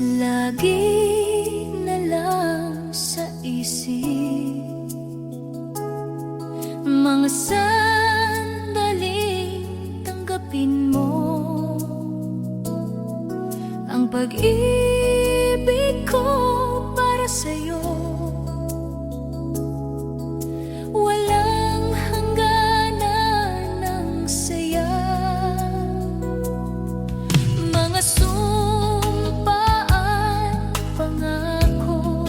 Lagi na lang sa isip mga sandaling tanggapin mo ang pag-ibig ko para sa'yo. Walang hangganan ng saya, mga sumpaan, pangako.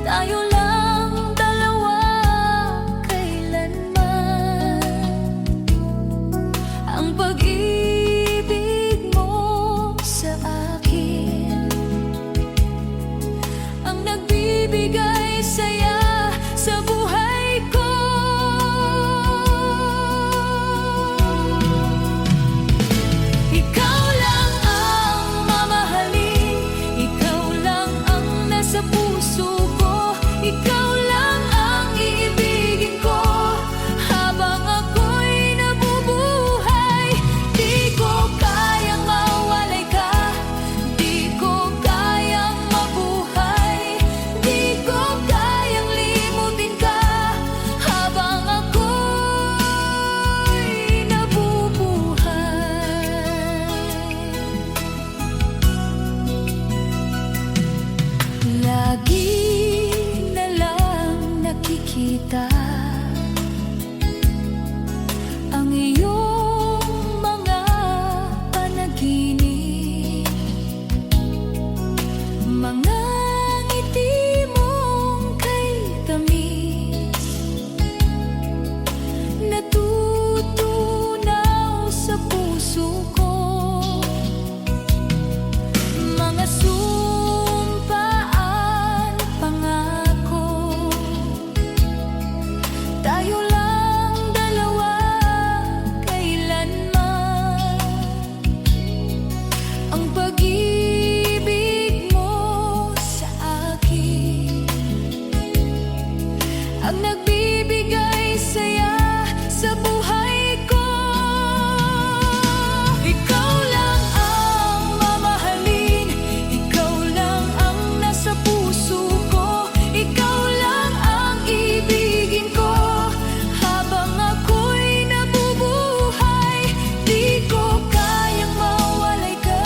Tayo lang dalawa kailanman. Ang pag-ibig mo sa akin ang nagbibigay saya sa buhay ko. Ikaw lang ang mamahalin, ikaw lang ang nasa puso ko, ikaw lang ang iibigin ko habang ako'y nabubuhay. Di ko kayang mawalay ka, di ko kayang mabuhay, di ko kayang limutin ka habang ako'y nabubuhay. Lagi na lang nakikita ang iyong mga panaginip, mga ngiti mong kay tamis, natutunaw sa puso ko. Mga sumpaan, pangako. Tayo lang dalawa kailanman. Ang pag-ibig mo sa akin ang nagbibigay saya sa buhay ko. Ikaw lang ang mamahalin, ikaw lang ang nasa puso ko, ikaw lang ang ibigin ko habang ako'y nabubuhay. Di ko kayang mawalay ka,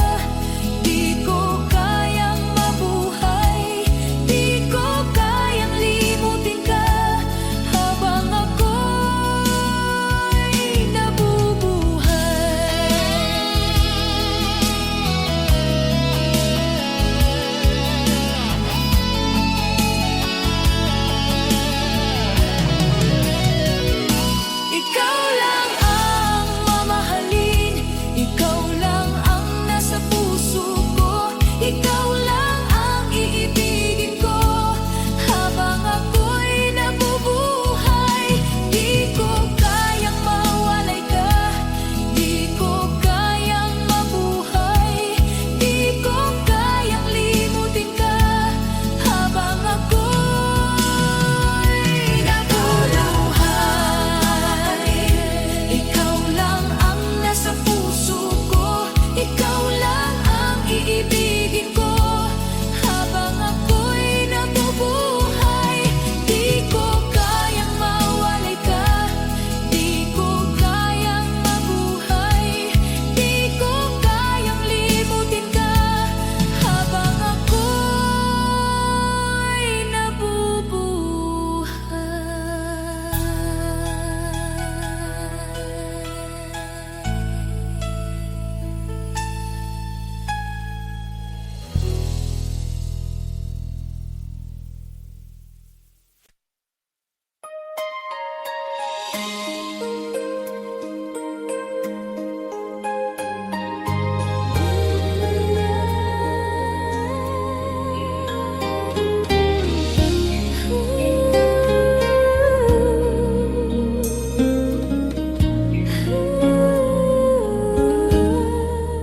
di ko kayang mabuhay, di ko kayang limutin ka habang ako'y nabubuhay. Ikaw lang ang mamahalin, ikaw lang ang nasa puso ko, ikaw lang ang iibigin ko habang ako'y nabubuhay. Di ko kayang mawalay ka, di ko kayang mabuhay, di ko kayang limutin ka habang ako'y nabubuhay. Ikaw lang ang nasa puso ko, ikaw lang ang iibigin ko habang ako'y nabubuhay. Di ko kayang mawalay ka, di ko kayang mabuhay, di ko kayang limutin ka habang ako'y nabubuhay.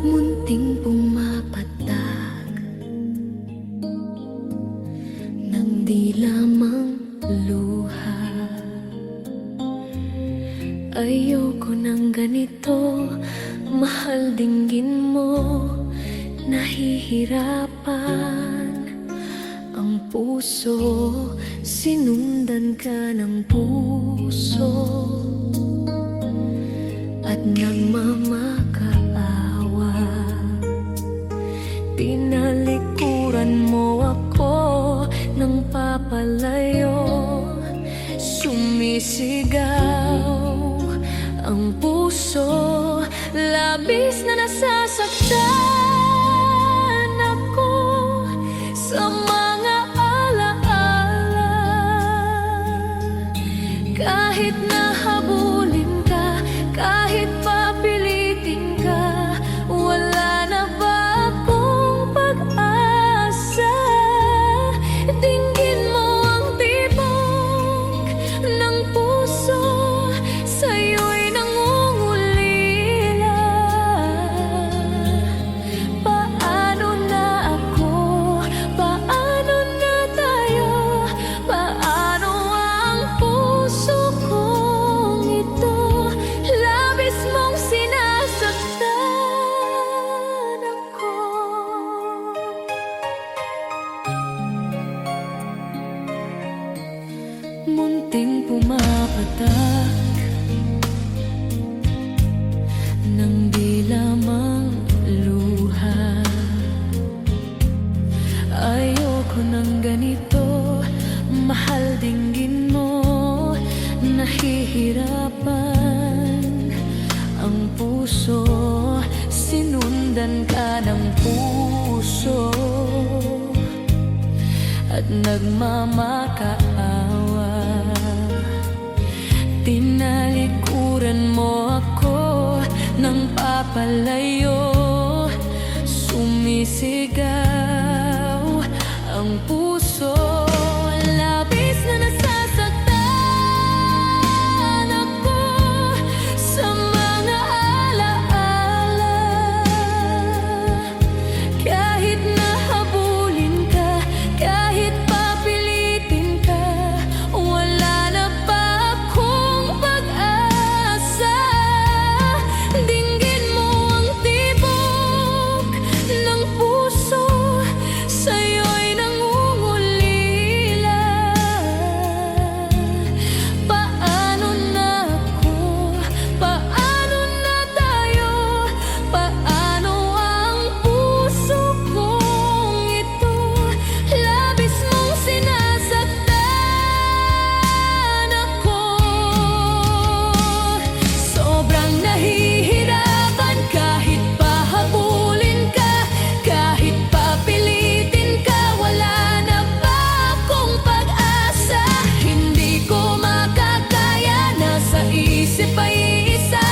Munting pumapatak ng di lamang luha. Ayoko ng ganito, mahal, dinggin mo nahihirapan ang puso, sinundan ka ng puso at nagmamakaawa. Tinalikuran mo ako ng papalayo, sumisigaw ang puso, labis na nasasaktan ako sa mga alaala. Kahit nahabulin ka, kahit papilitin ka, wala na ba akong pag-asa? Dinggin mo ang tibok ng puso, sa'yo'y nangungulila. Paano na ako? Paano na tayo? Paano ang puso kong ito? Labis mong sinasaktan ako. Munting pumapatak ng di lamang luha. Ayoko ng ganito, mahal, dinggin mo. Nahihirapan ang puso, sinundan ka ng puso at nagmamakaawa. Tinalikuran mo ako ng papalayo, sumisigaw ang puso, labis na nasasaktan ako sa mga alaala. Kahit nahabulin ka, kahit papilitin ka, wala na ba akong pag-asa? Dinggin mo ang tibok ng puso, sa'yo'y nangungulila. Paano na ako? Paano na tayo? Paano ang puso kong ito? Labis mong sinasaktan ako. Sobrang nahihirapan, kahit pahabulin ka, kahit papilitin ka, wala na ba akong pag-asa? Hindi ko makakaya, nasa isip ay isa,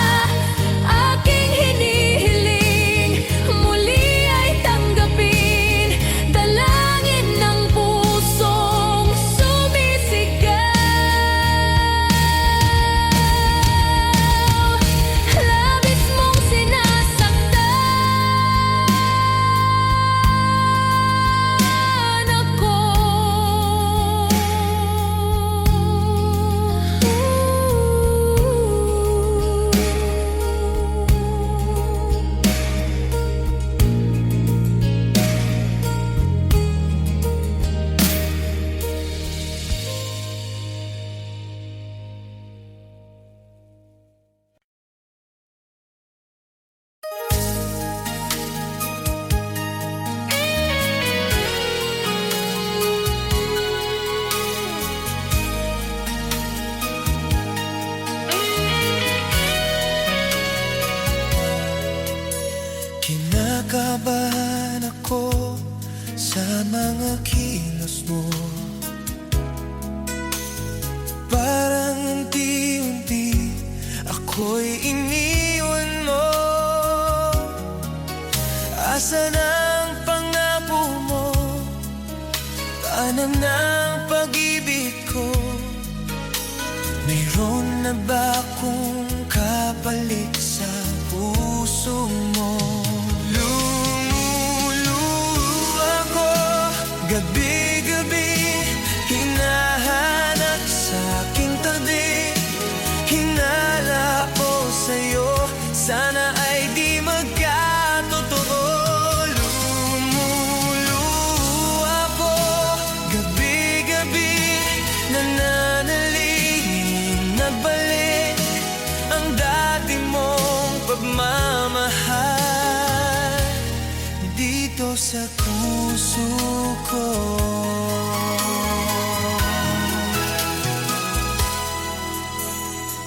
aking hinihiling, muli ay tanggapin, dalangin ng pusong sumisigaw. Labis mong sinasaktan ako. Kinakabahan ako sa mga kilos mo, parang unti-unti ako'y iniwan mo. Asan ang pangako mo? Tanan ng pag-ibig ko? Mayroon na ba akong kapalit sa puso mo? Lumuluha ko gabi-gabi, hinahanap sa aking tabi, hinala ko sa'yo, sana ay di magkatotoo. dito sa puso ko.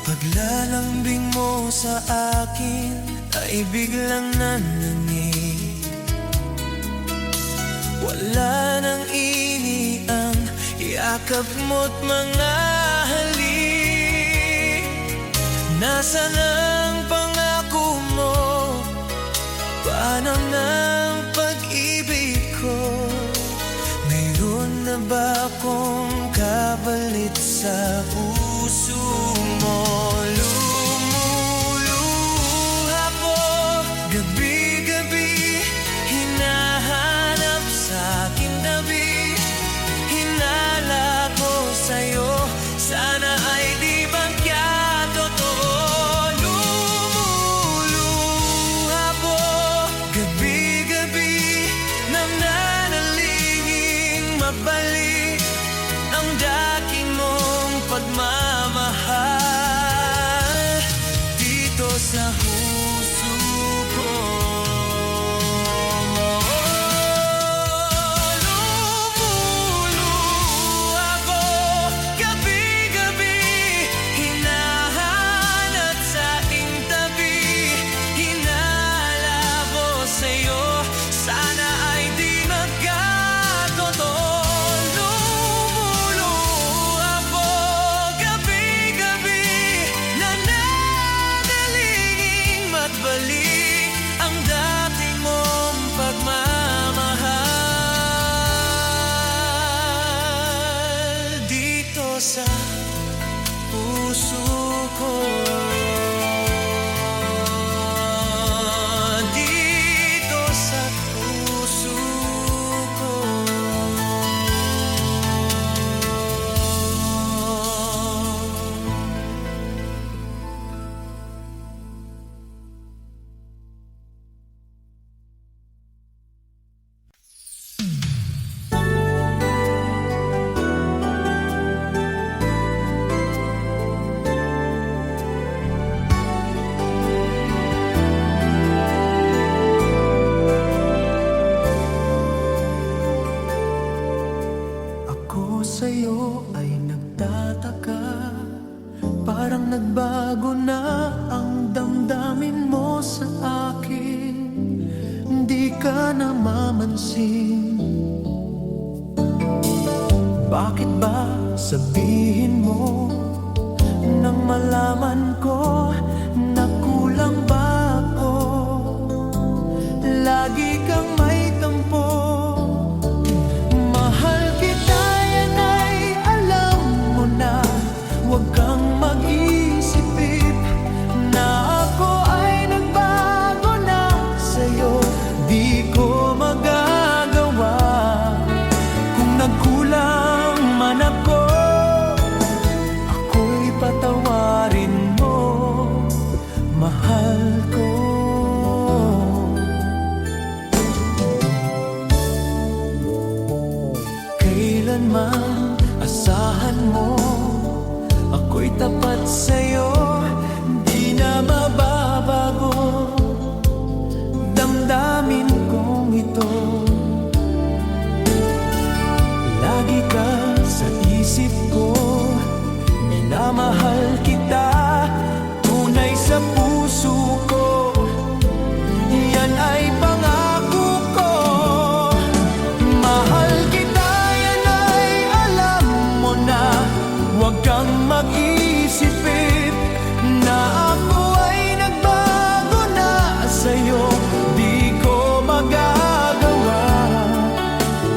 Paglalambing mo sa akin ay biglang nanangin. Wala nang ini ang yakap mo't mga halik. Nasaan ang pangako mo? Paano ng pag-ibig ko? Mayroon na ba akong kapalit sa puso mo? Lumuluha ko gabi-gabi, hinahanap sa aking tabi. Hinala ko sa'yo, sana ay di magkatotoo. Lumuluha ko gabi-gabi, nananalingin mabalik ang dati mong pagmamahal dito sa puso ko. Lumuluha ko gabi-gabi, hinahanap sa aking tabi. Hinala ko sa'yo, sana ay di magkatotoo. Lumuluha ko gabi-gabi, nananalingin magbalik ang dati mong pagmamahal dito sa puso ko. Dito sa puso ko. Ako sa'yo ay nagtataka, parang nagbago na ang damdamin mo sa akin. Hindi ka namamansin. Bakit ba sabihin mo nang malaman ko na kulang ba ako? Lagi kang may tampo. Mahal kita, yan ay alam mo na. Huwag kang mag-isip na ako ay nagbago na sa'yo. Di ko magagawa kung nagkulang man ako. Ako'y patawarin mo, mahal ko. Kailanman asahan mo, ako'y tapat sa'yo, di na mababago damdamin kong ito. Lagi ka sa isip ko, minamahal kita, tunay sa puso ko. Yan ay pangako ko. Mahal kita, yan ay alam mo na. Huwag kang mag-isipin na ako ay nagbago na sa'yo. Di ko magagawa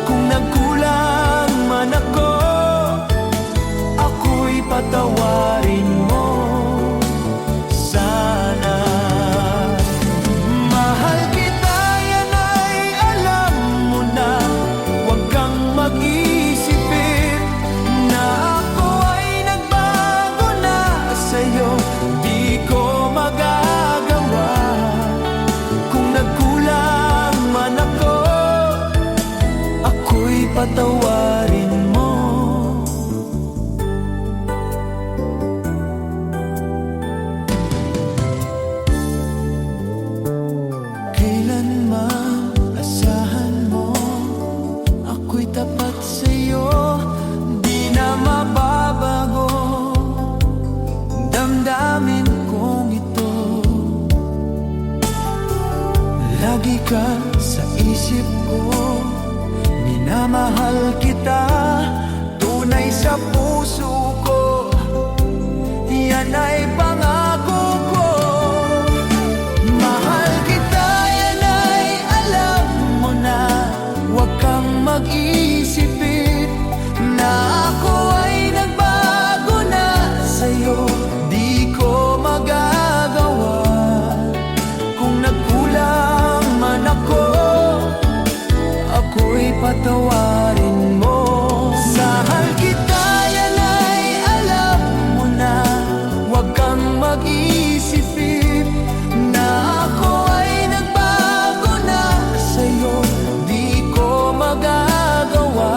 kung nagkulang man ako. Ako'y patawarin mo sana. Mahal kita, yan ay alam mo na. Huwag kang mag-isipin na ako ay nagbago na sa'yo. Di ko magagawa kung nagkulang man ako. Ako'y patawarin mo. Kailanman asahan patawarin mo. Sahal kita, yan ay alam mo na. Huwag kang mag-isip na ako ay nagbago na sa'yo. Di ko magagawa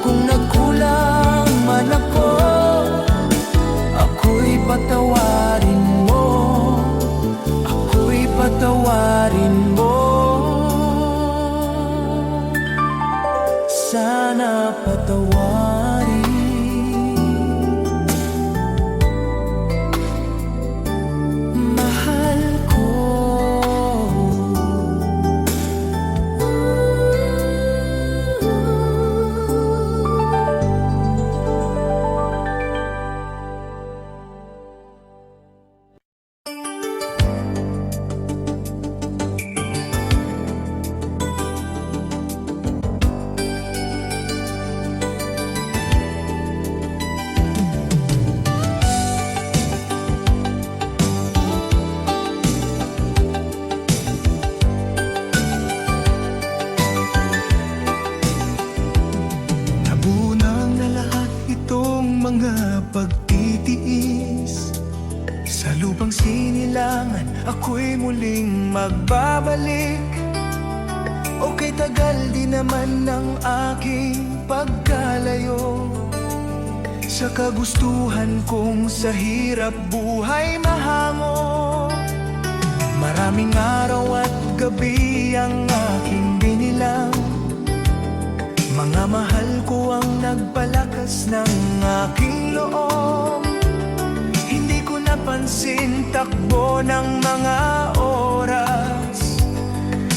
kung nagkulang man ako. Ako'y patawarin mo, ako'y patawarin mo. Sana patawarin mahal ko. Nabunang na lahat itong mga pagtitiis. Sa lupang sinilangan, ako'y muling magbabalik. Okay, tagal di naman ng aking pagkalayo sa kagustuhan kong sa hirap buhay mahango. Maraming araw at gabi ang aking binilang. Mga mahal ko ang nagpalakas ng aking loob. Hindi ko napansin takbo ng mga oras.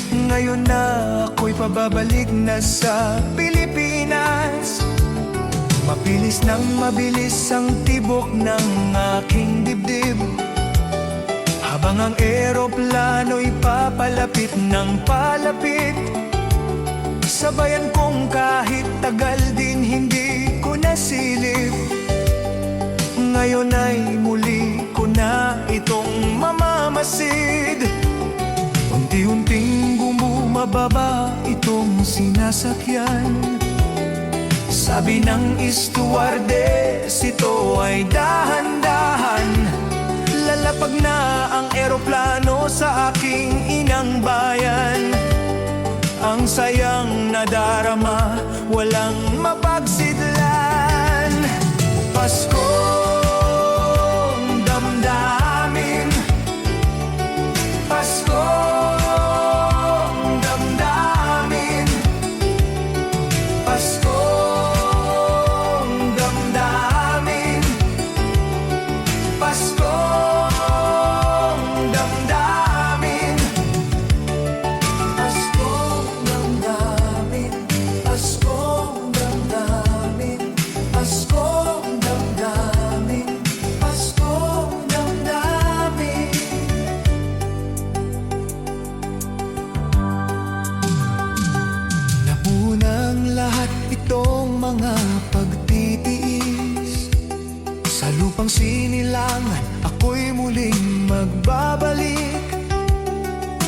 Ngayon na ako'y pababalik na sa Pilipinas. Mabilis nang mabilis ang tibok ng aking dibdib, habang ang eroplano'y papalapit ng palapit. Sabayan kong kahit tagal din hindi ko nasilip. Ngayon ay muli ko na itong mamamasid. Unti-unting bumababa itong sinasakyan. Sabi ng stewardess, ito ay dahan-dahan. Lalapag na ang eroplano sa aking inang bayan. Ang sayang nadarama, walang mapagsidlan. Paskong damdamin, Paskong damdamin, Paskong damdamin, Paskong damdamin, Paskong damdamin, Paskong damdamin, Paskong damdamin, Paskong damdamin. Napunang lahat itong mga pagtitiis. Sa lupang sinilangan, ako'y muling magbabalik.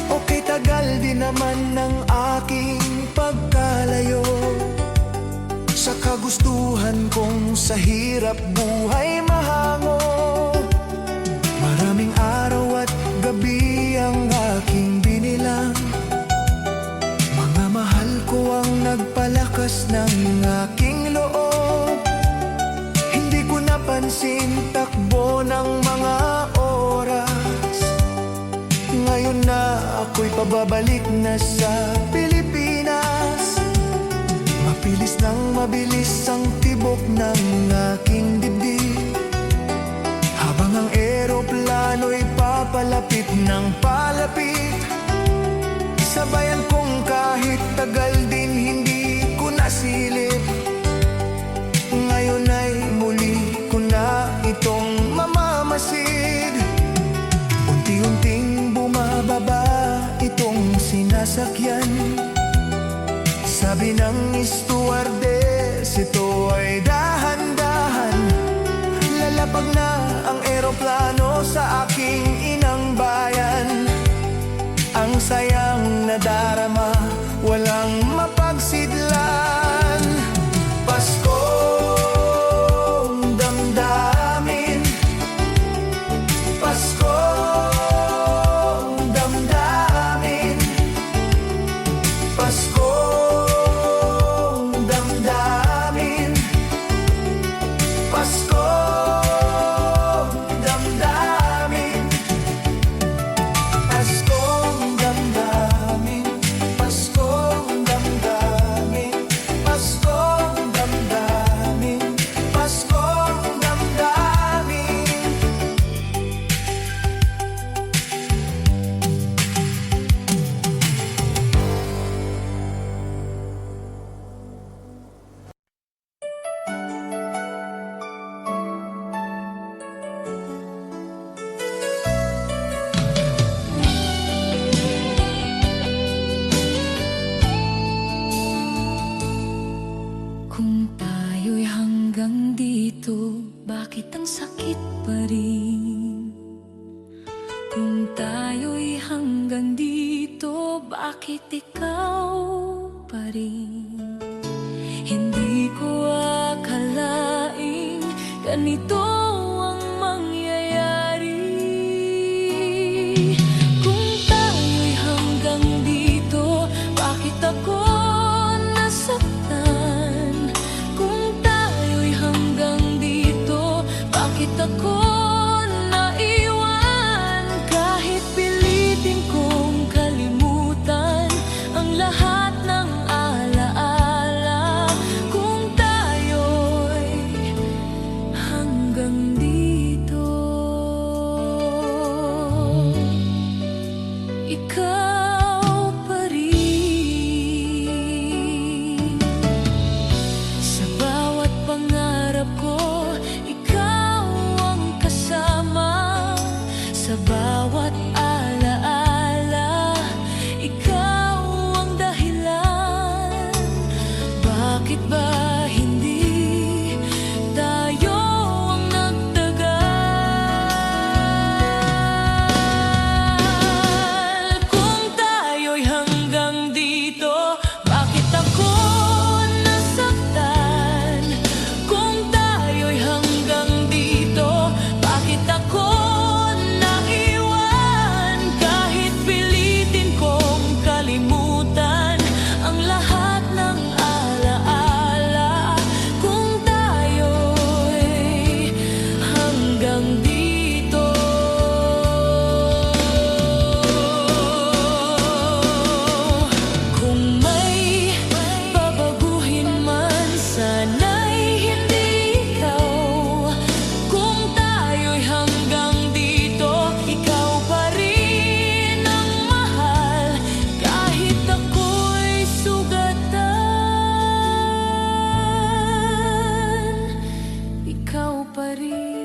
Okay, tagal din naman ng aking pagkalayo sa kagustuhan kong sa hirap buhay mahango. Maraming araw at gabi ang aking binilang. Mga mahal ko ang nagpalakas ng aking loob. Hindi ko napansin takbo ng mga oras. Ngayon na ako'y pababalik na sa Pilipinas. Mabilis nang mabilis ang tibok ng aking dibdib, habang ang eroplano'y papalapit ng palapit. Sabayan kong kahit tagal din hindi ko nasilip. Ngayon ay muli ko na itong mamamasid. Unti-unting bumababa itong sinasakyan. Sabi ng stewardess, ito ay dahan-dahan. Lalapag na ang eroplano sa aking inang bayan. Ang sayang nadarama, walang mapagsid bakit ikaw pa rin? Hindi ko akalaing ganito ang mangyayari. Kung tayo'y hanggang dito, bakit ako nasaktan? Kung tayo'y hanggang dito, bakit ako naiwan? Kahit pilitin kong kalimutan ang lahat ng alaala, kung tayo'y hanggang dito, ikaw pa rin. Sa bawat pangarap ko, ikaw ang kasama. Sa bawat alaala, ikaw ang dahilan. Bakit ba hindi tayo ang nagtagal? Kung tayo'y hanggang dito, bakit ako nasaktan? Kung tayo'y hanggang dito, bakit ako naiwan? Kahit pilitin kong kalimutan ang lahat ng alaala, kung tayo'y hanggang dito. Kung may babaguhin man, sana'y hindi ikaw. Kung tayo'y hanggang dito, ikaw pa rin ang mahal. Kahit ako'y sugatan, ikaw pa rin.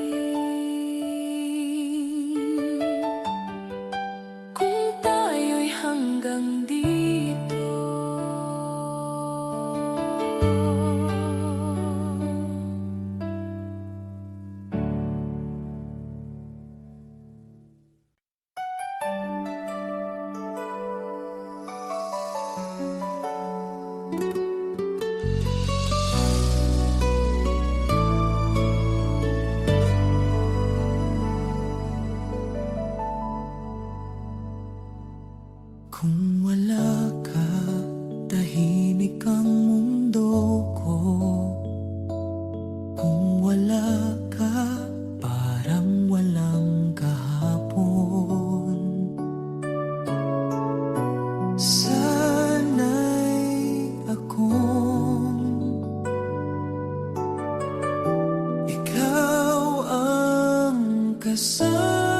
Kung tayo'y hanggang dito. Kung wala ka, tahimik ang mundo ko. Kung wala ka, parang walang kahapon. Sana'y akong ikaw ang kasama.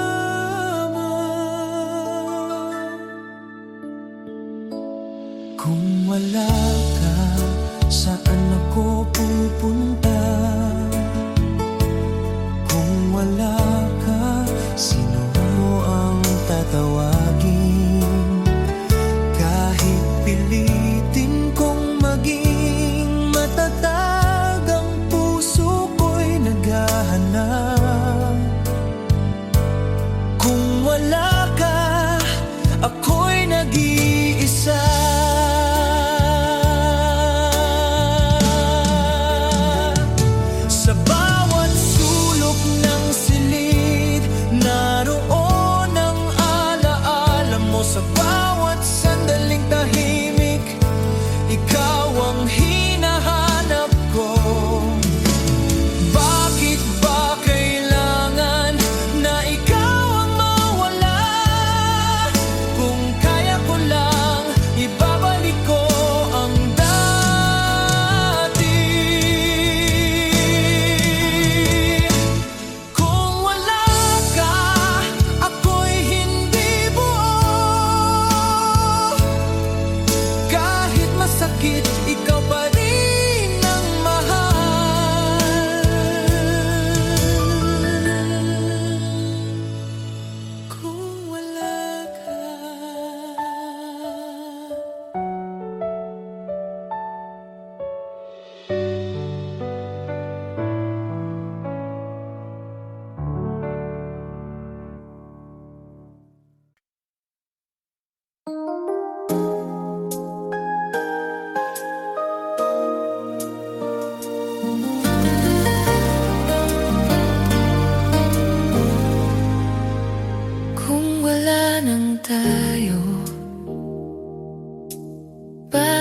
Kung wala ka, saan ako pupunta? Kung wala ka, sino ang tatawagin? Kahit pilitin kong maging matatag, ang puso ko'y naghahanap. Kung wala ka, ako'y nag-iisa. Sa bawat sulok ng silid, naroon ang alaala mo. Sa bawat sandaling tahimik, ikaw ang hinahanap ko. Bakit ba kailangan na ikaw ang mawala? Kung kaya ko lang, ibabalik ko ang dati. Kung wala ka, ako'y hindi buo. Kahit masakit, ikaw pa rin ang mahal. Kung wala ka.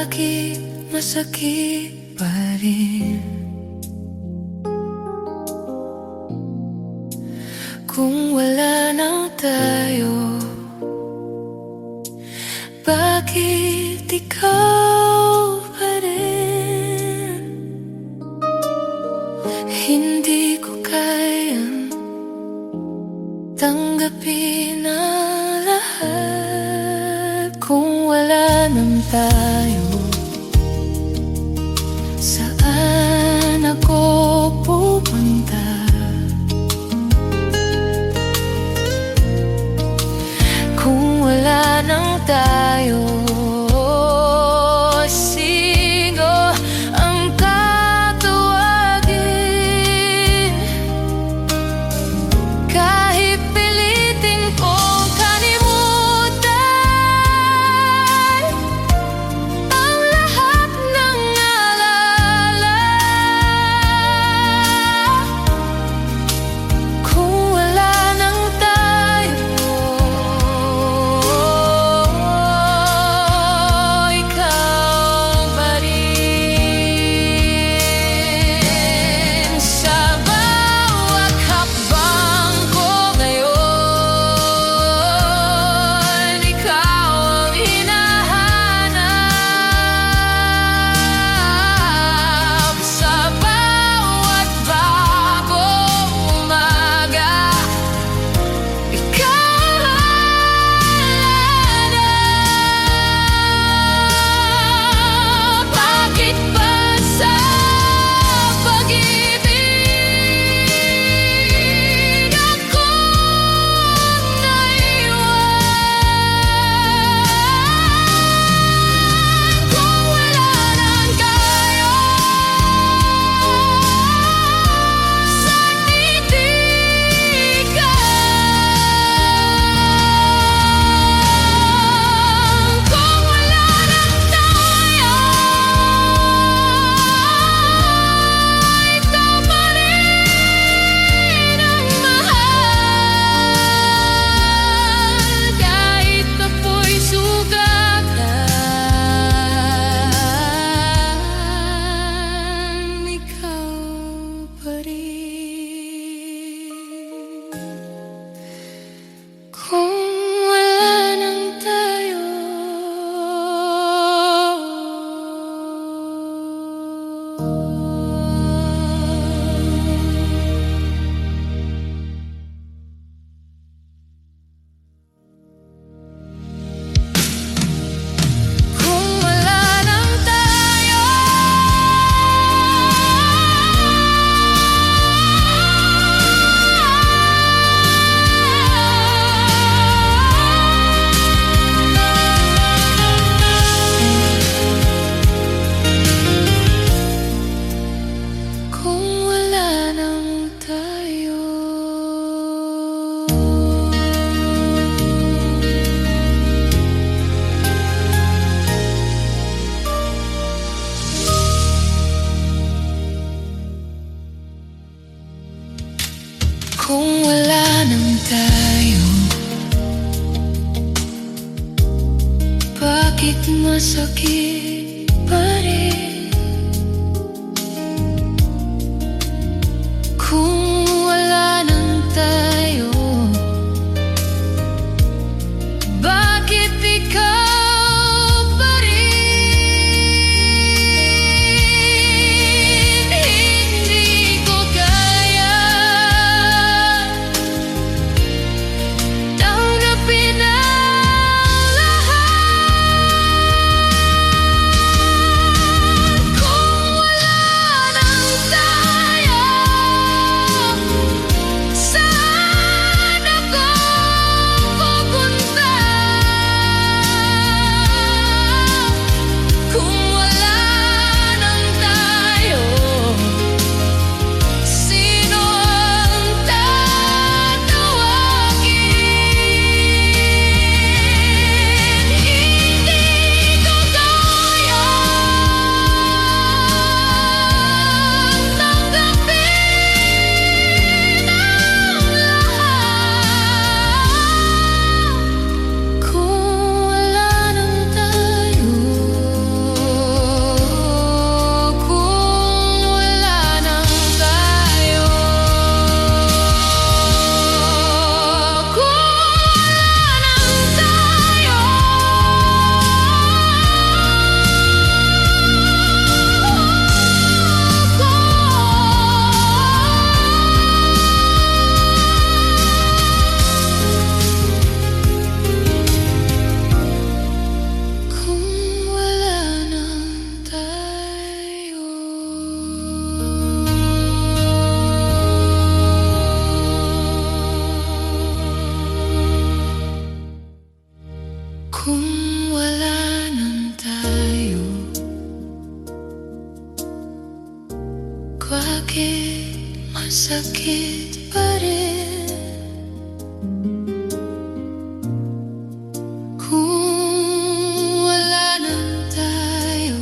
bakit masakit pa rin? Kung wala na tayo, bakit ikaw pa rin? Hindi ko kayang tanggapin ang lahat. Kung wala nang tayo, saan ako pupunta? Kung wala nang tayo, sino ang tatawagin? Kahit pilitin kong kalimutan ang lahat ng alala, kung wala nang tayo, ikaw pa rin. Sa bawat hakbang ko ngayon, ikaw ang hinahanap. Sa bawat bagong umaga, ikaw ang hanap. Bakit ba sa pag-ibig ako naiwan? Kung wala nang tayo, saan titigan? Kung wala nang tayo, ikaw pa rin ang mahal. Kahit ako'y sugatan, ikaw pa rin. Kung wala nang tayo, kung wala nang tayo, kung wala nang tayo. Kung wala nang tayo, bakit masakit pa rin? Kung wala nang tayo, bakit ikaw pa rin? Hindi ko kaya tanggapin ang lahat. masakit pa rin kung wala nang tayo.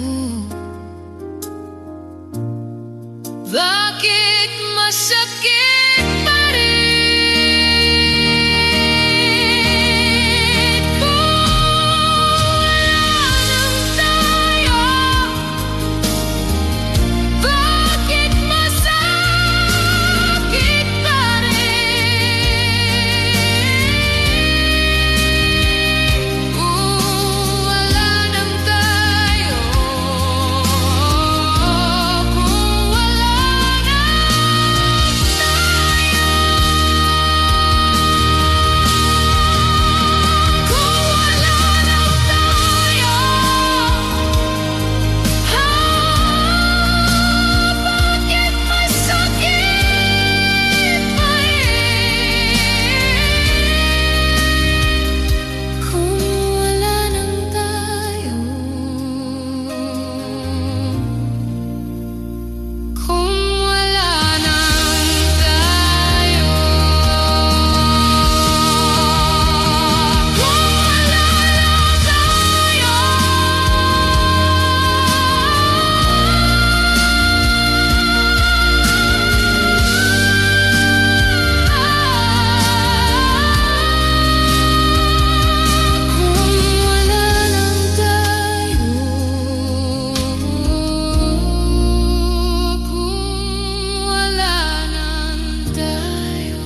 Bakit masakit pa rin kung wala nang tayo? Bakit masakit pa rin kung wala nang tayo? Kung wala nang tayo, kung wala nang tayo, bakit masakit pa rin kung wala nang tayo? Kung wala nang tayo, kung wala nang tayo, kung wala nang tayo, kung wala nang tayo.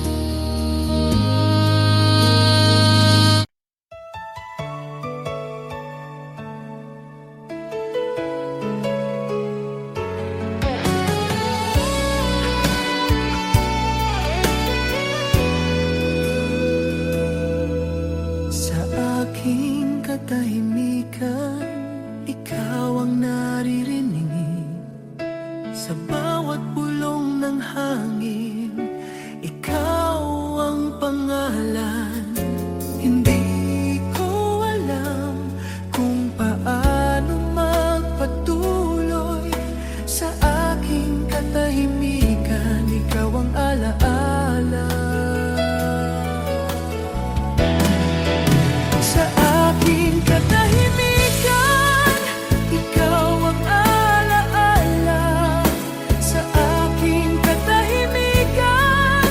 Sa aking katahimikan, ikaw ang naririnig. Sa bawat bulong ng hangin, ikaw ang pangalan. Hindi ko alam kung paano magpatuloy. Sa aking katahimikan, ikaw ang alaala. Sa aking katahimikan, ikaw ang alaala. Sa aking katahimikan,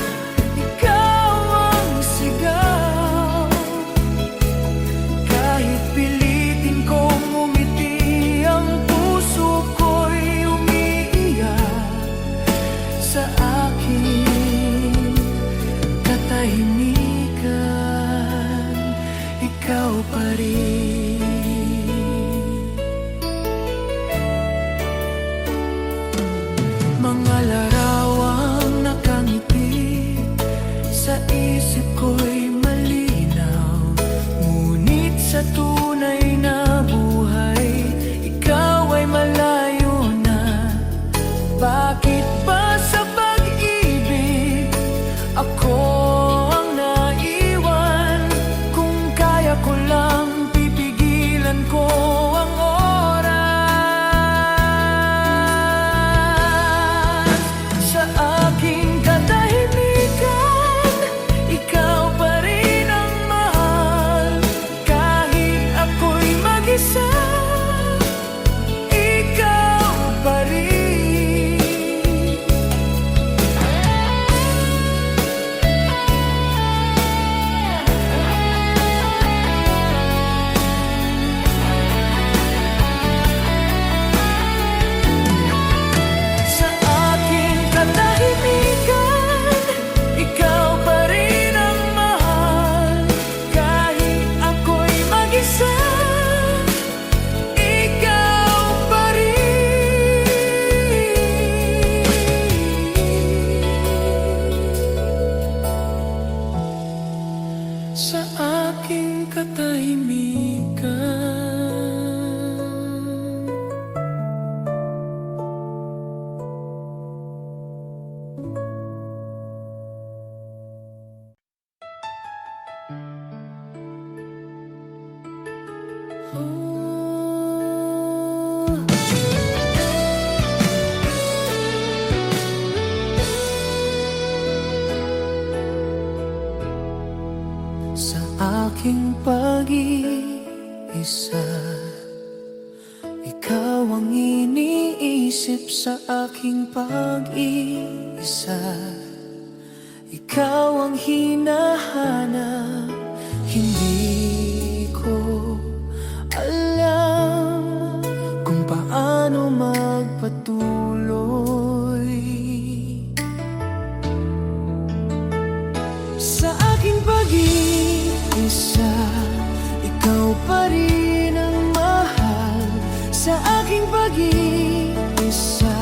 ikaw ang sigaw. Kahit pilitin kong umiti, ang puso ko'y umiiyak. Sa aking katahimikan, ikaw pa rin. Mga larawang nakangiti, sa isip ko'y malinaw. Ngunit sa tunay na buhay, ikaw ay malayo na. Bakit ba sa pag-ibig ako ang naiwan? Kung kaya ko lang, pipigilan ko ang oras. Sa aking katahimikan, ikaw pa rin ang mahal. Kahit ako'y mag-isa, ikaw aking pag-iisa. Ikaw ang iniisip sa aking pag-iisa. Ikaw ang hinahanap, hindi ko alam kung paano magpatuloy. Sa aking pag-iisa, ikaw pa rin ang mahal. Sa aking pag-iisa,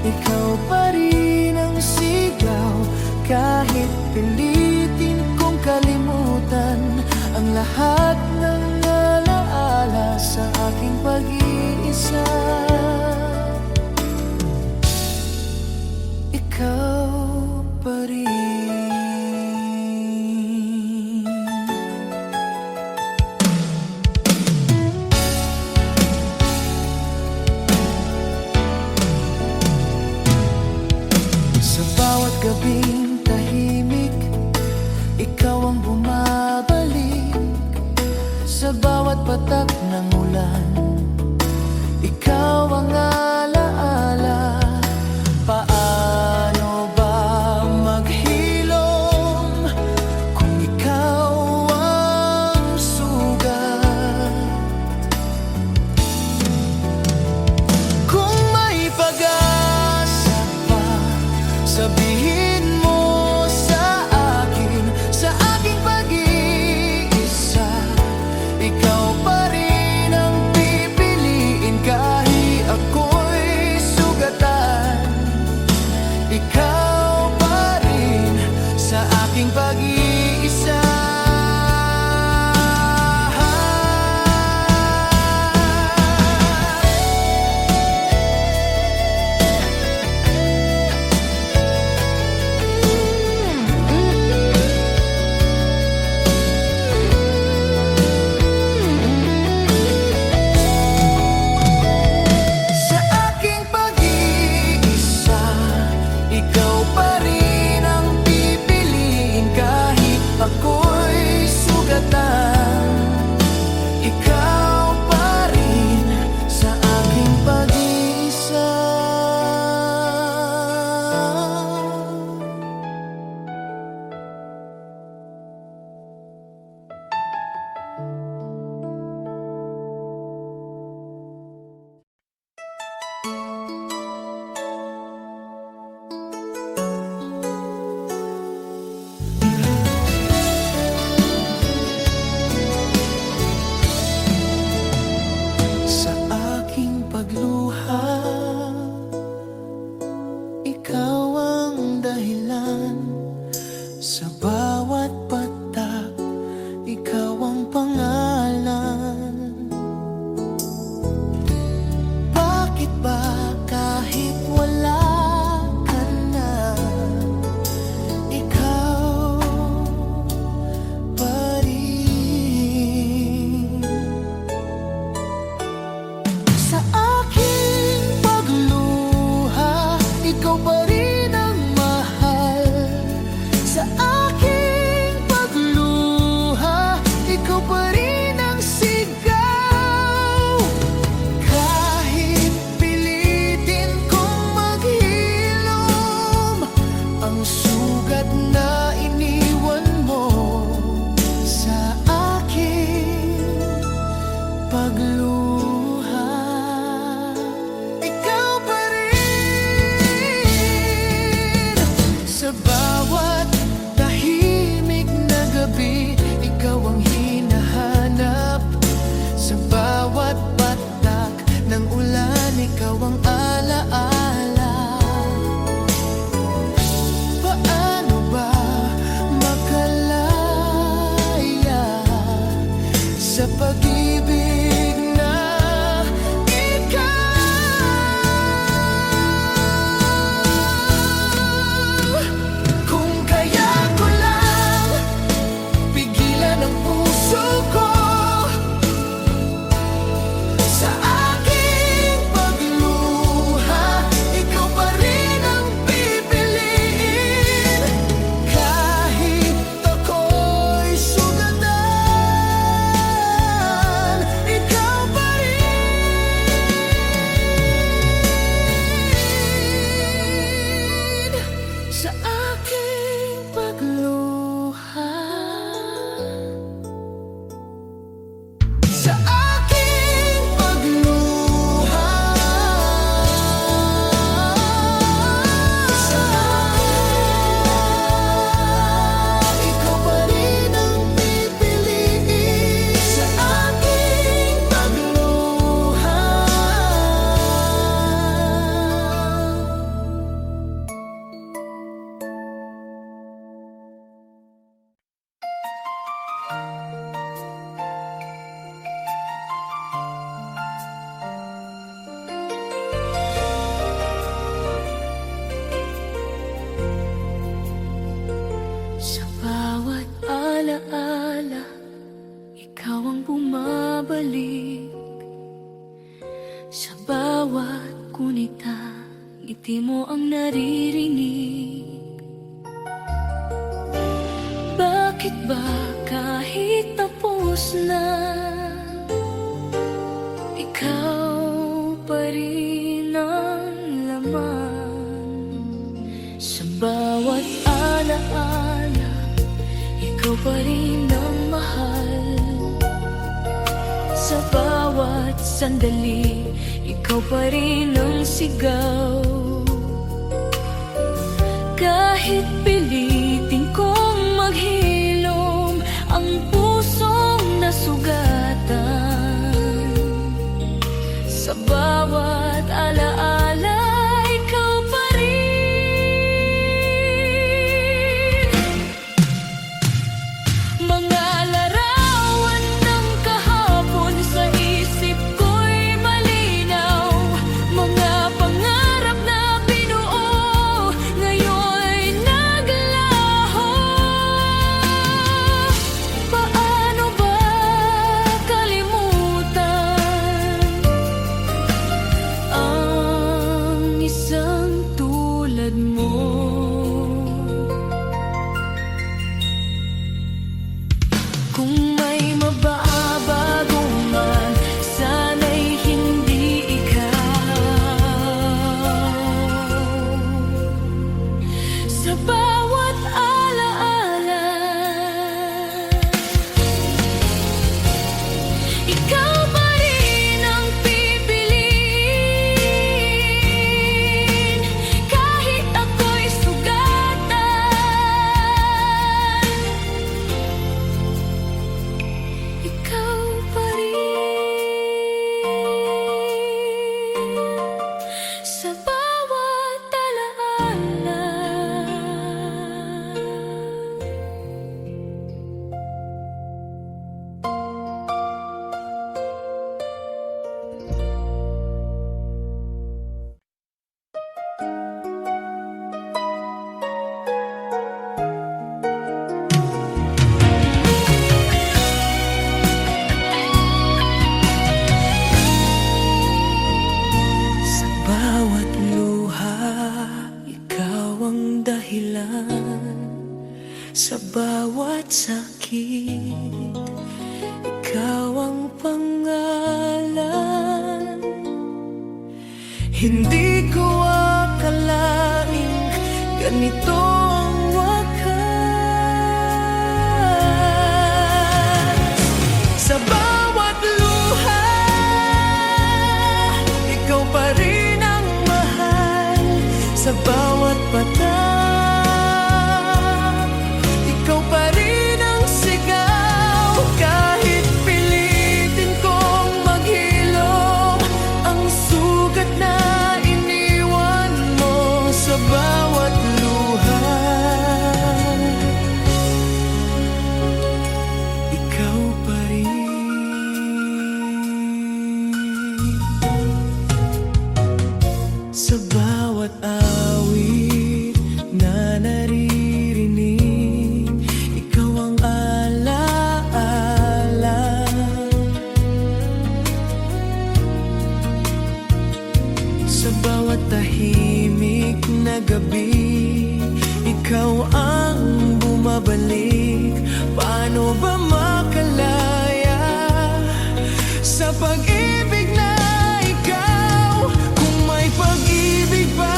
ikaw pa rin ang sigaw. Kahit pilitin kong kalimutan ang lahat ng alaala sa aking pag-iisa, ikaw pa rin. Sa bawat gabing tahimik, ikaw ang bumabalik. Sa bawat patak ng ulan, ikaw ang alaala. Paano ba maghilom kung ikaw ang sugat? Kung may pag-asa pa, sabihin mo sa akin. Sa aking pag-iisa, ikaw pa rin ang pipiliin. Kahit ako'y sugatan, ikaw pa rin sa aking pag-iisa. Sa aking pag-iisa, ikaw pa rin ang pipiliin. Kahit ako'y sugatan, ikaw pa rin sa aking pag-iisa. Sa aking pagluha, ikaw ang dahilan. Sa bawat patak, ikaw ang pangalan. Bakit ba kahit wala ka na, ikaw pa rin? Sa aking pagluha, ikaw pa rin ang mahal. Sa aking pagluha, ikaw pa rin ang sigaw. Kahit pilitin kong maghilom ang sugat na iniwan mo sa aking pagluha, ikaw pa rin. Sa bawat tahimik na gabi, ikaw ang hinahanap. Sa bawat patak ng ulan, ikaw ang alaala. Paano ba makalaya sa pag-ibig na ikaw? Kung kaya ko lang pigilan ang puso ko sa aking pagluha, Sa bawat kunita, ngiti mo ang naririnig. Bakit ba kahit tapos na, ikaw pa rin ang laman? Sa bawat alaala, ikaw pa rin ang mahal. Sa bawat sandali, ikaw pa rin ang sigaw. Kahit pilitin kong maghilom ang pusong nasugatan, sa bawat alaala, ikaw pa rin. Mga larawan ng kahapon sa isip ko'y malinaw. Mga pangarap na binuo ngayon'y naglaho. Paano ba kalimutan ang isang tulad mo? Kung may mababago man, sana'y hindi ikaw. Sa bawat alaala, ikaw pa rin ang pipiliin. Kahit ako'y sugatan, ikaw pa rin. Sa bawat alaala. Sa bawat luha, ikaw ang dahilan. Sa bawat sakit, ikaw ang pangalan. Hindi ko akalaing ganito ang wakas. Sa bawat luha, ikaw pa rin ang mahal. Sa bawat patak, ikaw pa rin ang sigaw. Kahit pilitin kong maghilom ang sugat na iniwan mo. Sa bawat luha, ikaw pa rin. Sa bawat awit na naririnig, ikaw ang alaala. Sa bawat tahimik na gabi, ikaw ang bumabalik. Paano ba makalaya sa pag-ibig na ikaw? Kung may pag-ibig pa,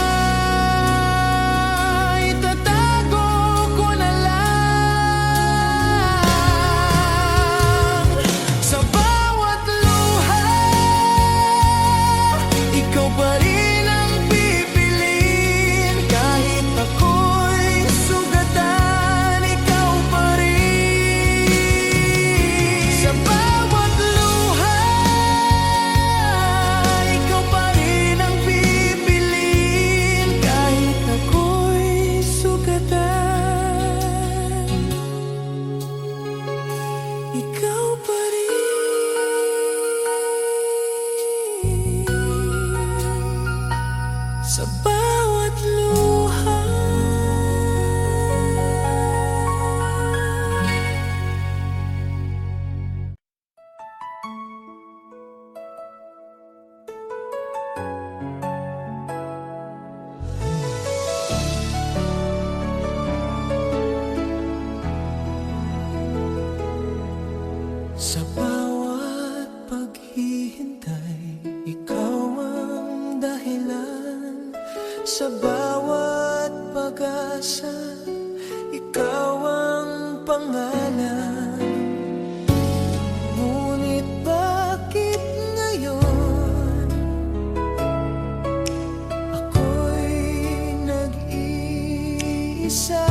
itatago ko na lang. Sa bawat luha, ikaw pa rin ang pipiliin. Kahit ako'y sugatan, ikaw pa rin. Sa bawat luha, ikaw pa rin ang pipiliin. Kahit ako'y sugatan, ikaw pa rin. Sa bawat luha. dahilan sa bawat pag-asa. Ikaw ang pangalan. Ngunit bakit ngayon ako'y nag-iisa?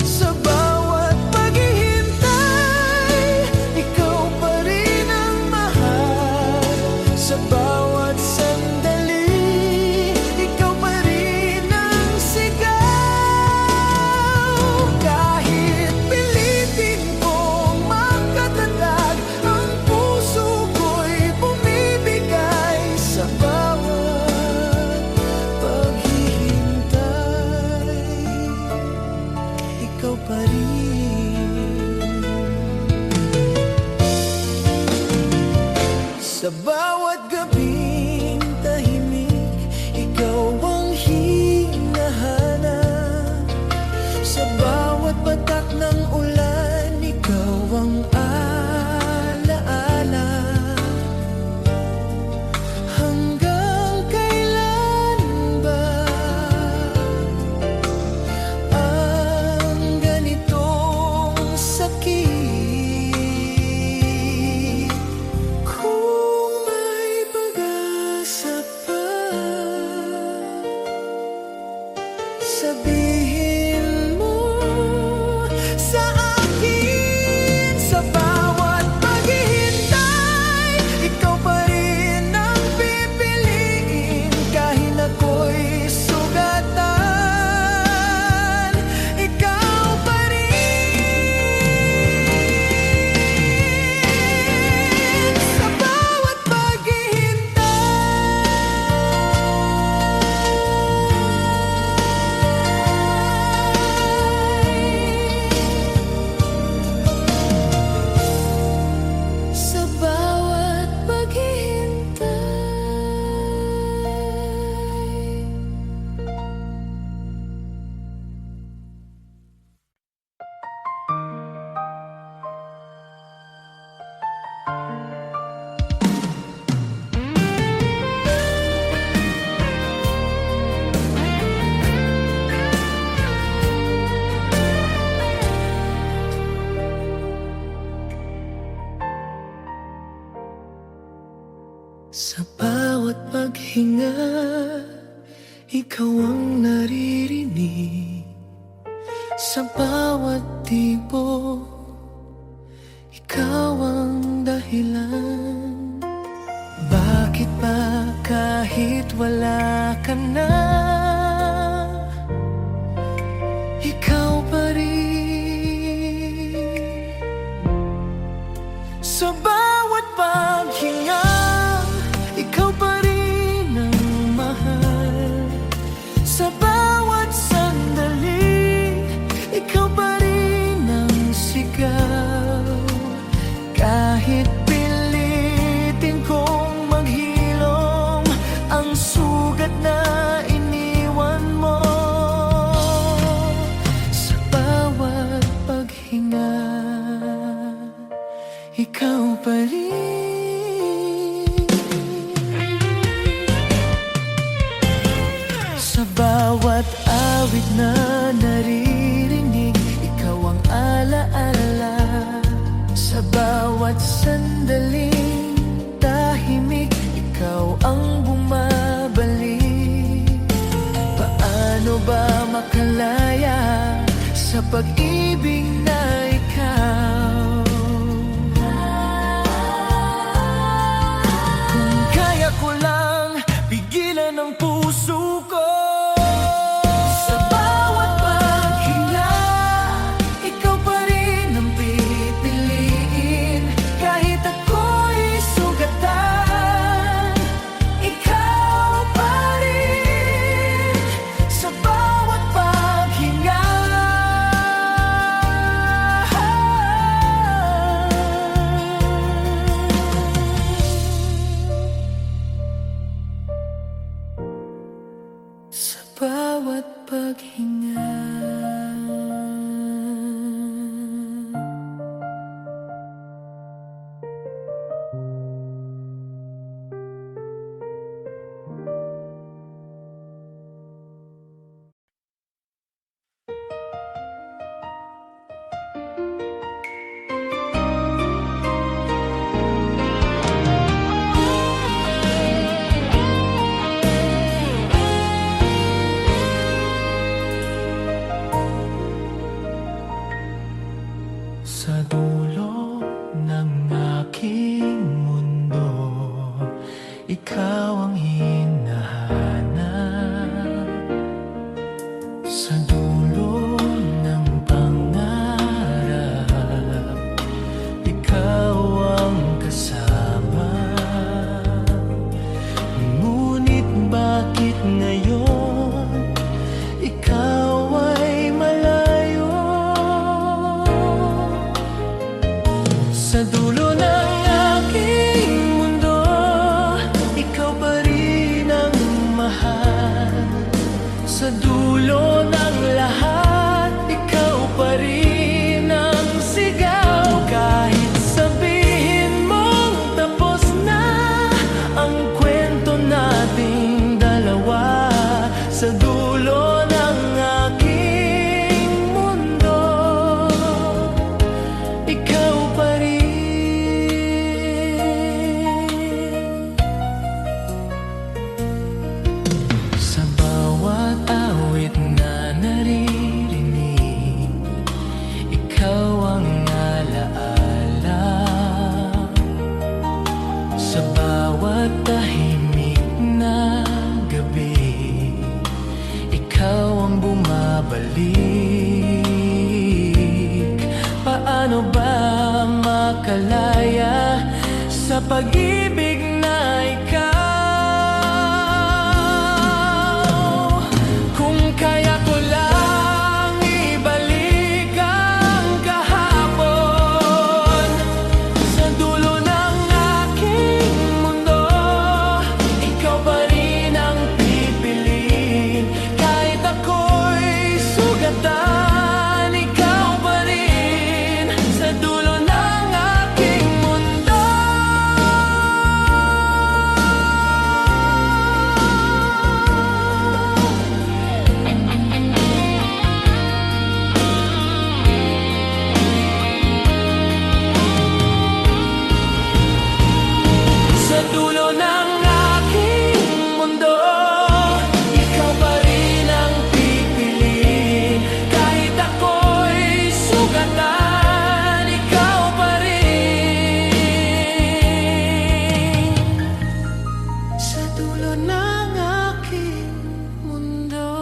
Sa bawat paghihintay, ikaw pa rin ang mahal. Sa bawat sandali, ikaw pa rin ang sigaw. Kahit pilitin kong makatatag, ang puso ko'y bumibigay. Sa bawat paghihintay, ikaw pa rin. Sa bawat gabing tahimik, ikaw ang hinahanap. Sa bawat patak ng ulan, ikaw ang alaala. Hanggang kailan ba ang ganitong sakit? Kung may pag-asa pa, sabihin mo sa akin. Sa bawat paghihintay, ikaw pa rin ang pipiliin. Kahit ako'y sugatan, ikaw pa rin. Sa bawat paghihintay, sa bawat paghihintay. Sa bawat paghinga, ikaw ang naririnig. Sa bawat tibok, ikaw ang dahilan. Bakit ba kahit wala ka na, ikaw pa rin? Sa bawat paghinga, ikaw pa rin ang mahal. Sa bawat sandali, ikaw pa rin ang sigaw. Kahit pilitin kong maghilom ang sugat na iniwan mo, sa bawat paghinga, ikaw pa rin. Sa bawat awit na naririnig, ikaw ang alaala. Sa bawat sandaling tahimik, ikaw ang bumabalik. Paano ba makalaya sa pag-ibig na ikaw? Kung kaya ko lang pigilan ang puso ko. Sa bawat paghinga, ikaw pa rin ang pipiliin. Kahit ako'y sugatan, ikaw pa rin. Sa bawat paghinga, sa bawat paghinga. bawat tahimik na gabi, ikaw ang bumabalik. Paano ba makalaya sa pag-ibig na ikaw? Kung kaya ko lang ibalik ang kahapon sa dulo ng aking mundo, ikaw pa rin ang pipiliin. Kahit ako'y sugatan, ikaw pa rin sa dulo ng aking mundo. Sa dulo ng aking mundo, ikaw pa rin ang pipiliin. Kahit ako'y sugatan, ikaw pa rin sa dulo ng aking mundo.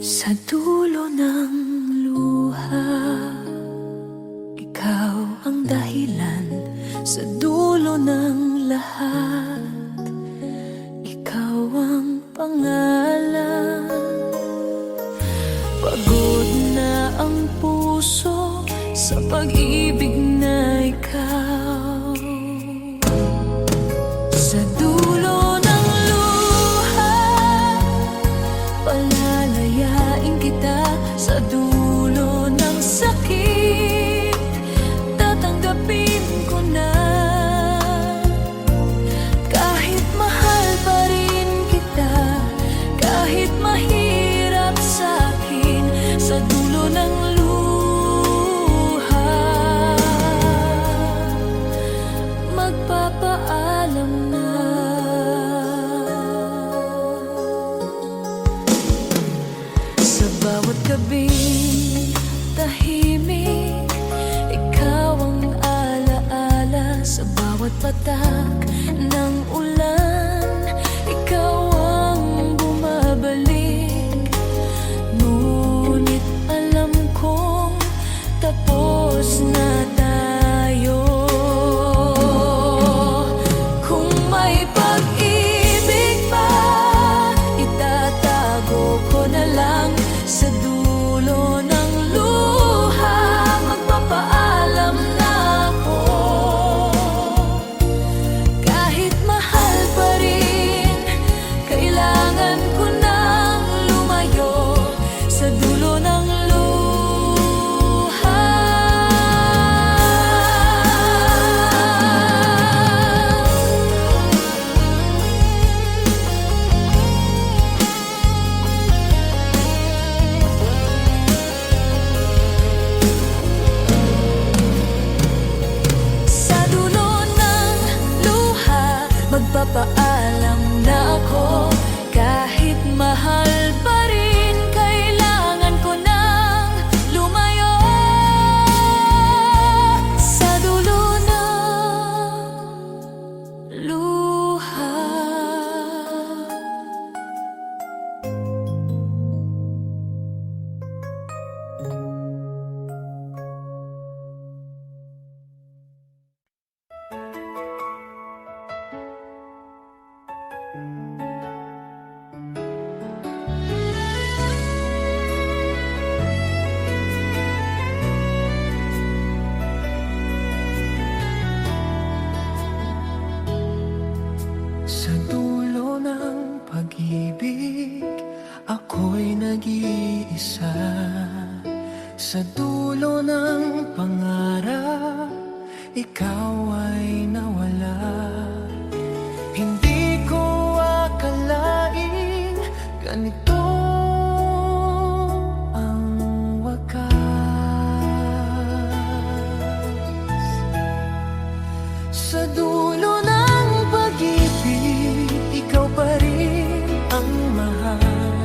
Sa dulo ng luha, ikaw ang dahilan. Sa dulo ng lahat, ikaw ang pangalan. Pagod na ang puso sa pag-ibig na ikaw. Sa dulo ng luha, palalayain kita. Sa dulo ng sakit, tatanggapin ko na. Kahit mahal pa rin kita, kahit mahirap sa'kin, sa dulo ng luha, magpapaalam na. Sa bawat gabing tahimik, ikaw ang alaala. Sa bawat patak ng ulan, ikaw ang bumabalik. Ngunit alam kong tapos na tayo. Kung may pag-ibig pa, itatago ko na lang. Sa dulo ng luha, magpapaalam na ako. Kahit mahal pa rin, kailangan ko nang lumayo. Sa dulo ng luha, sa dulo ng luha, magpapaalam na ako. Kahit mahal pa rin, kailangan ko nang lumayo. Sa dulo ng luha. Sa dulo ng pag-ibig, ako'y nag-iisa. Sa dulo ng pangarap, ikaw ay nawala. Hindi ko akalain ganito ang wakas. Sa dulo ng pag-ibig, ikaw pa rin ang mahal.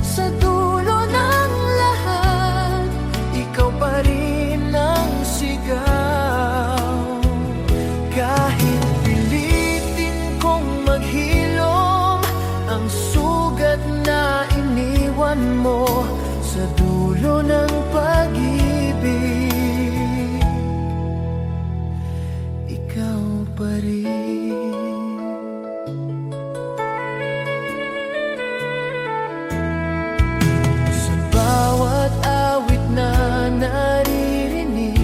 Sa dulo ng lahat, ikaw pa rin ang sigaw. Kahit pilitin kong maghilom ang sugat na iniwan mo sa dulo ng pag-ibig, ikaw pa rin. Sa bawat awit na naririnig,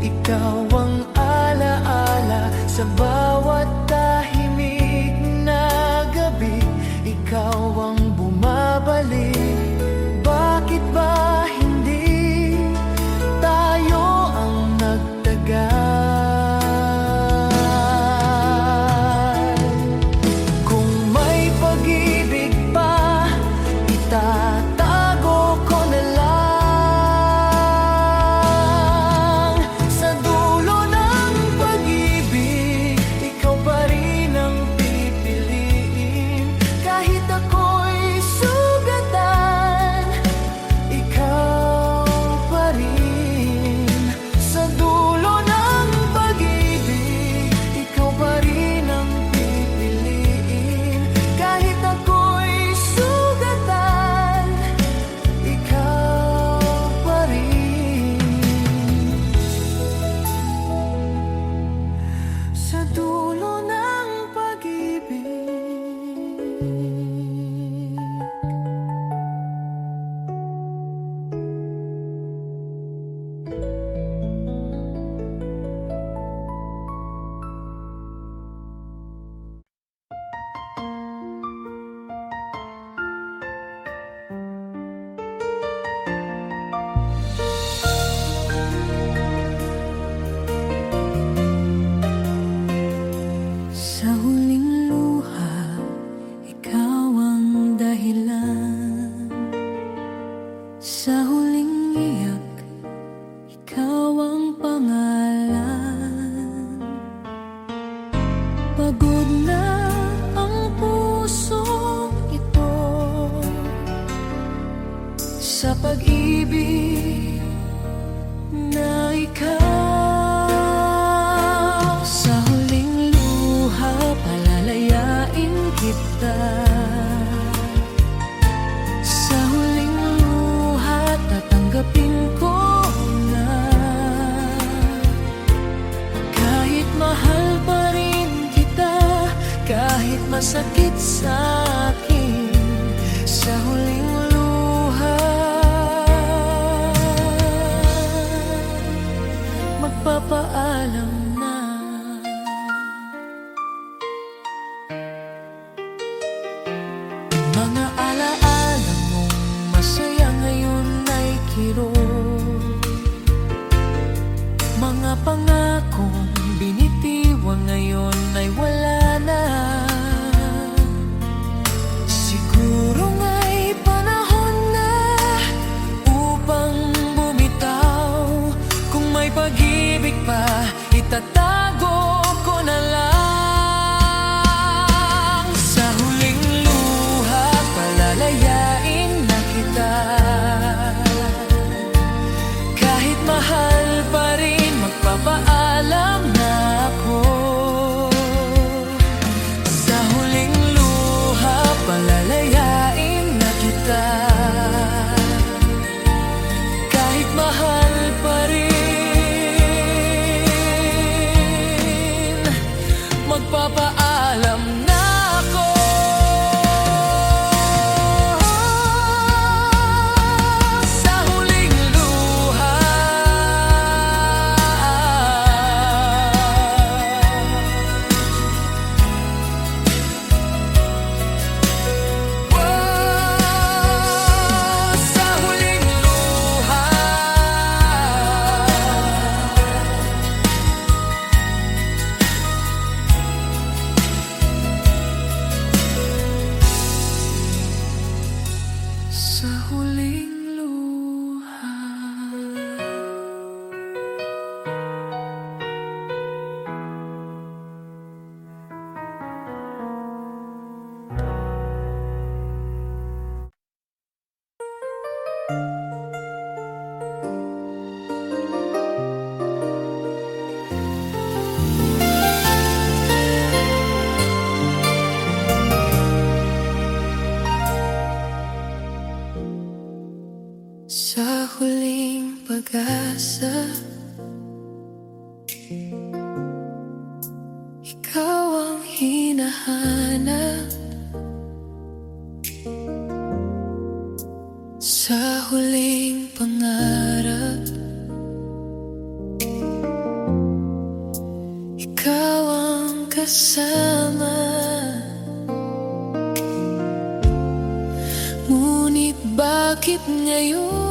ikaw ang alaala. Sa bawat tahimik na gabi, ikaw ang bumabalik. Bakit ba hindi tayo ang nagtagal? Kung may pag-ibig pa, itatago ko na lang. Sa dulo ng pag-ibig, ikaw pa rin ang pipiliin. Kahit ako'y sugatan, ikaw pa rin. Sa dulo ng pag-ibig, ikaw pa rin ang pipiliin. Kahit ako'y sugatan, ikaw pa rin. Sa dulo ng pag-ibig. Sa huling luha, ikaw ang dahilan. Sa huling iyak, ikaw ang pangalan. Pagod na ang pusong ito sa pag-ibig na ikaw. Sa huling luha, palalayain kita. Sa huling luha, tatanggapin ko na. Kahit mahal pa rin kita, kahit masakit sa akin. Sa huling luha, magpapaalam na. Mga alaala mong masaya ngayon ay kirot. Mga pangakong binitiwan ngayon ay wala na. Siguro nga'y panahon na upang bumitaw. Kung may pag-ibig pa, itatago ko na lang. Sa huling luha, palalayain na kita. Kahit mahal pa rin, magpapaalam nahanap sa huling pangarap. Ikaw ang kasama, ngunit bakit ngayon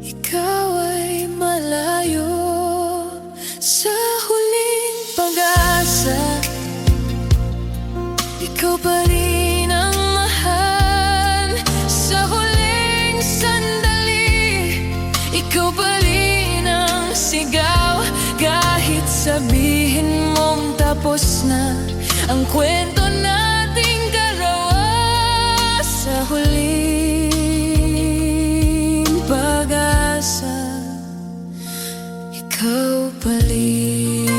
ikaw ay malayo? Sa huling pag-asa, ikaw pa rin ang mahal. Sa huling sandali, ikaw pa rin ang sigaw. Kahit sabihin mong tapos na ang kwento nating dalawa, sa huling pag-asa, ikaw pa rin.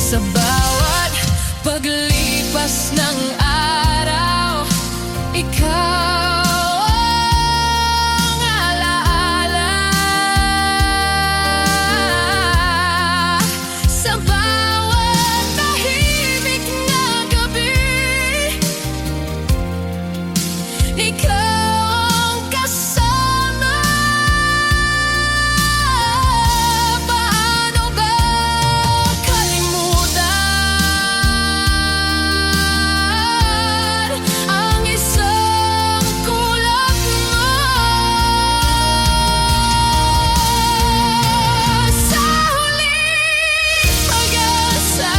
Sa bawat paglipas ng araw, ikaw ang alaala. Sa bawat tahimik na gabi, ikaw ang kasama. Paano ba kalimutan ang isang kulap mo? Sa huling pag-asa,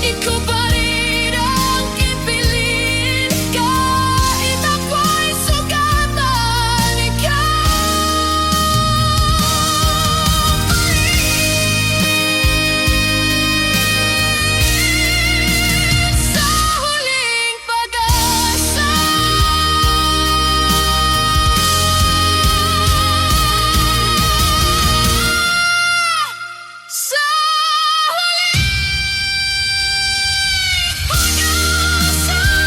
ikaw pa rin ang kipiling. Kahit ako'y sugatan, ikaw pa rin. Sa huling pag-asa, sa huling pag-asa, sa huling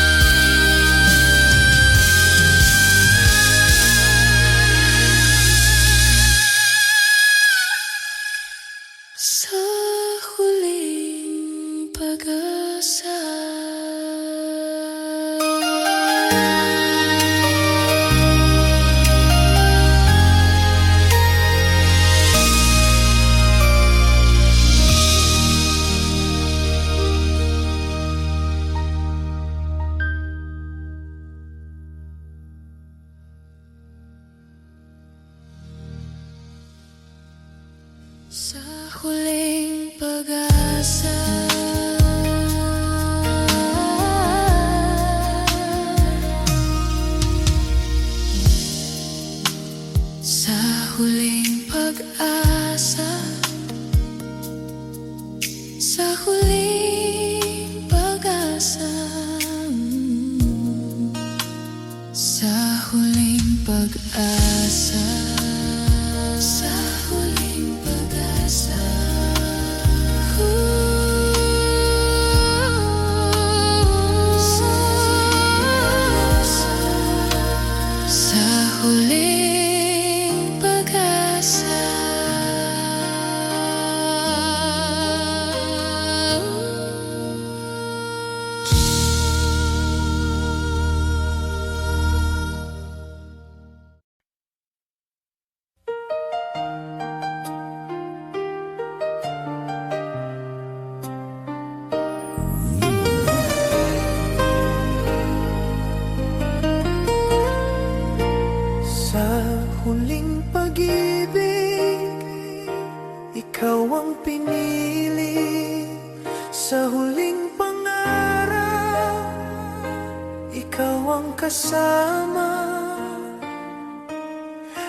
pag-asa. Sa huling pag-asa, sa huling pag-asa, sa huling pag-asa, sa huling pag-asa, sa huling pag-asa. Sa huling pag-asa. Sa huling pag-ibig, ikaw ang pinili. Sa huling pangarap, ikaw ang kasama.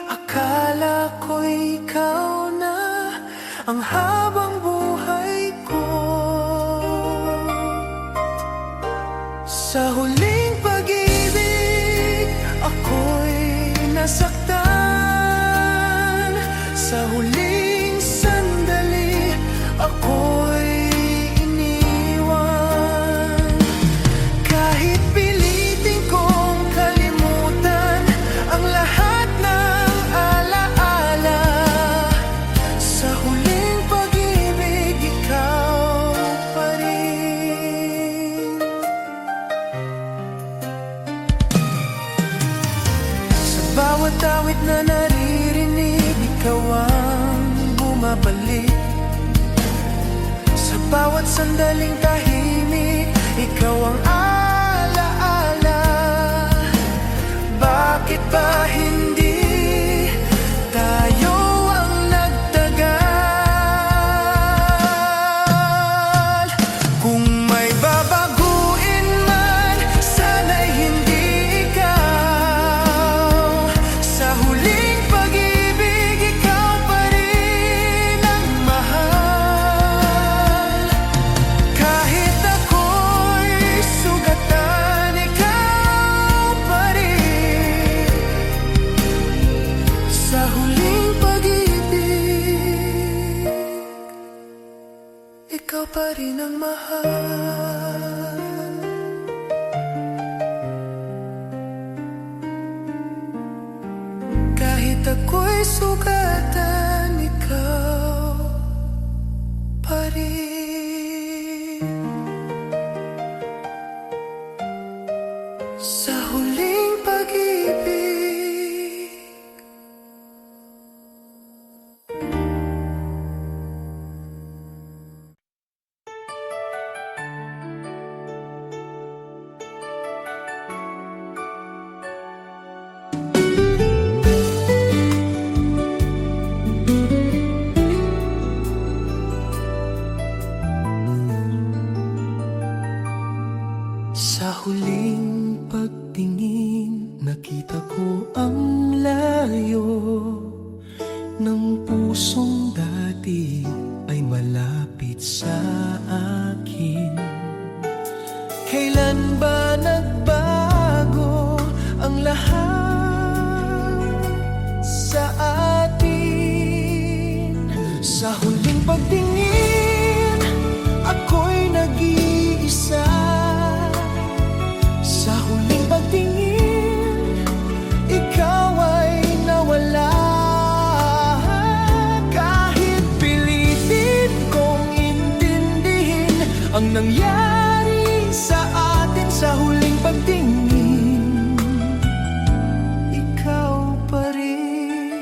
Akala ko'y ikaw na ang habang buhay ko. Sa huling pag-ibig, ako'y nasaktan. Sa huling sandali, ako'y iniwan. Kahit pilitin kong kalimutan ang lahat ng alaala, bumalik. Sa bawat sandaling tahimik, ikaw ang alaala. Bakit ba hindi tayo ang nagtagal? Kung may babaguin man, sana'y hindi ikaw. Sa huling pag-ibig, ikaw pa rin ang mahal. Kahit ako'y sugatan, ikaw pa rin. Sa huling pag-ibig, ikaw pa rin ang mahal. Kahit ako'y sugatan, ikaw pa rin. Sa huling pag-ibig, sa huling pagtingin, nakita ko ang layo ng pusong dati ay malapit sa akin. Kailan ba nagbago ang lahat sa atin? Sa huling pagtingin, ako'y nag-iisa. Sa huling pagtingin, ikaw ay nawala. Kahit pilitin kong intindihin ang nangyari sa atin sa huling pagtingin, ikaw pa rin.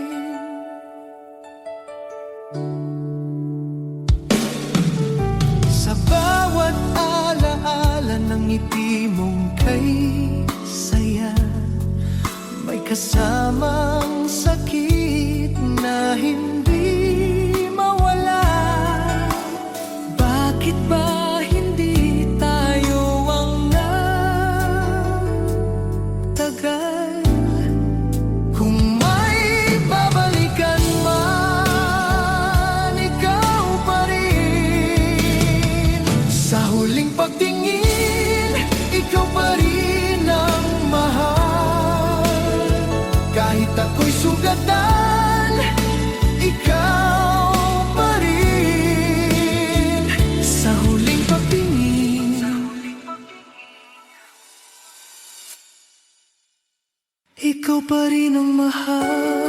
Sa bawat alaala ng ngiti mong kay saya, may kasamang sakit na hindi mawala. Bakit ba hindi tayo ang nagtagal? Kung may babalikan man, ikaw pa rin. Sa huling pagtingin, ikaw pa rin ang mahal. Kahit ako'y sugatan, ikaw pa rin. Sa huling pagtingin, ikaw pa rin ang mahal.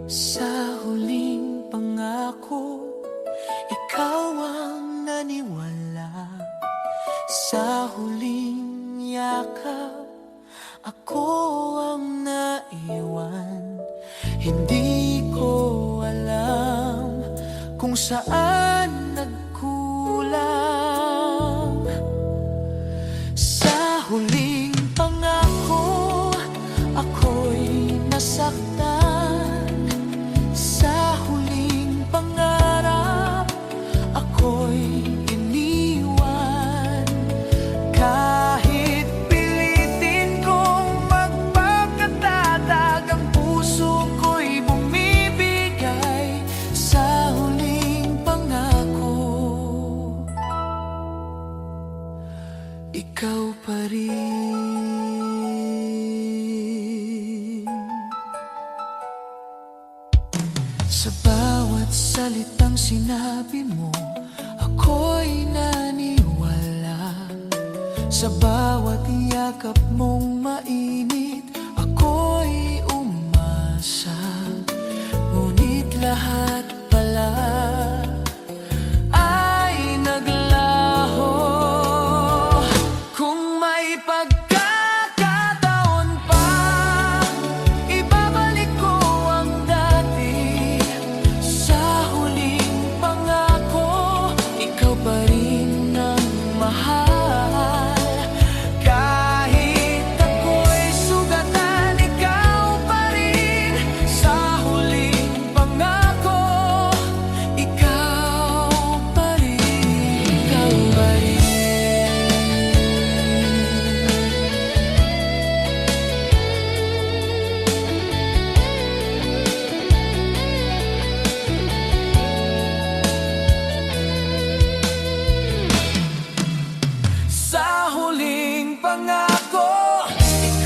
Sa huling pangako, ikaw ang naniwala. Sa huling yakap, ako ang naiwan. Hindi ko alam kung saan nagkulang. Sa huling pangako, ako'y nasaktan. Sa huling pangarap, ako'y iniwan. Kahit pilitin kong magpakatatag, ang puso ko'y bumibigay sa huling pangako. Ikaw pa rin. Sa bawat salitang sinabi mo, ako'y naniwala. Sa bawat yakap mong mainit,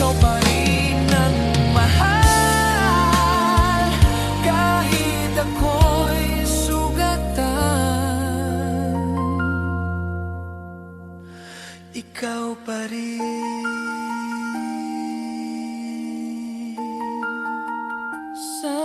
ikaw pa rin ang mahal. Kahit ako'y sugatan, ikaw pa rin. Sa